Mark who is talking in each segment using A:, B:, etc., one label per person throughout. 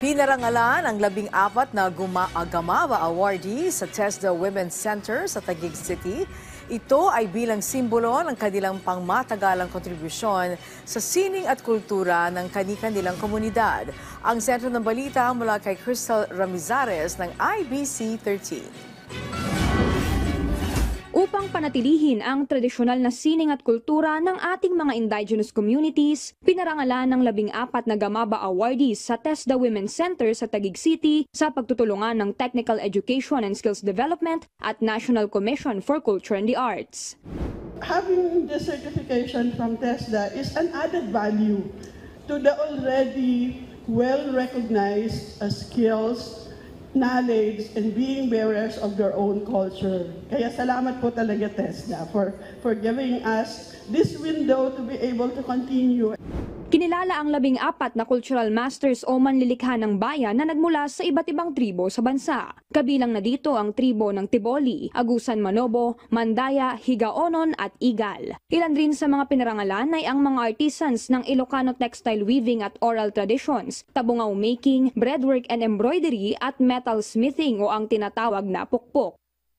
A: Pinarangalan ang 14 na Gamava awardees sa TESDA Women's Center sa Taguig City. Ito ay bilang simbolo ng kanilang pangmatagalang kontribusyon sa sining at kultura ng kani-kanilang komunidad. Ang sentro ng balita mula kay Crystal Ramizares ng IBC 13.
B: Upang panatilihin ang tradisyonal na sining at kultura ng ating mga indigenous communities, pinarangalan ng 14 na Gamava awardees sa TESDA Women's Center sa Taguig City sa pagtutulungan ng Technical Education and Skills Development at National Commission for Culture and the Arts.
C: Having the certification from TESDA is an added value to the already well-recognized skills, knowledge, and being bearers of their own culture. Kaya salamat po talaga TESDA for giving us this window to be able to continue.
B: Kinilala ang 14 na cultural masters o manlilikha ng bayan na nagmula sa iba't ibang tribo sa bansa. Kabilang na dito ang tribo ng Tiboli, Agusan Manobo, Mandaya, Higaonon at Igal. Ilan rin sa mga pinarangalan ay ang mga artisans ng Ilocano textile weaving at oral traditions, tabungaw making, breadwork and embroidery at metal smithing o ang tinatawag na pukpok.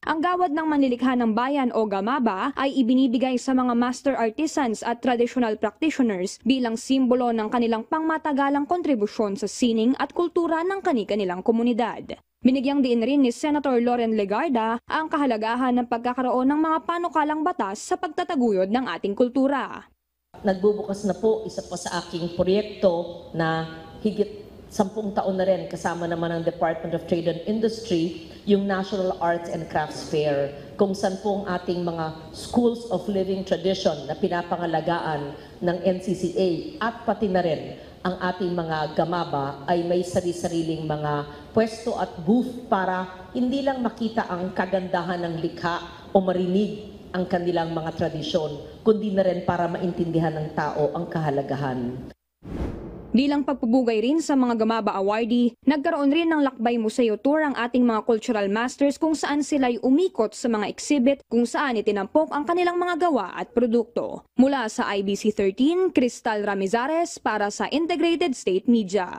B: Ang gawad ng manlilikha ng bayan o Gamava ay ibinibigay sa mga master artisans at traditional practitioners bilang simbolo ng kanilang pangmatagalang kontribusyon sa sining at kultura ng kani-kanilang komunidad. Binigyang diin rin ni Senator Loren Legarda ang kahalagahan ng pagkakaroon ng mga panukalang batas sa pagtataguyod ng ating kultura.
D: Nagbubukas na po isa pa sa aking proyekto na higit 10 taon na rin kasama naman ng Department of Trade and Industry, yung National Arts and Crafts Fair, kung saan po ang ating mga schools of living tradition na pinapangalagaan ng NCCA at pati na rin ang ating mga Gamava ay may sari-sariling mga pwesto at booth para hindi lang makita ang kagandahan ng likha o marinig ang kanilang mga tradisyon, kundi na rin para maintindihan ng tao ang kahalagahan.
B: Bilang pagpupugay rin sa mga Gamava awardee, nagkaroon rin ng lakbay museo tour ang ating mga cultural masters kung saan sila'y umikot sa mga exhibit kung saan itinampok ang kanilang mga gawa at produkto. Mula sa IBC 13, Crystal Ramizares para sa Integrated State Media.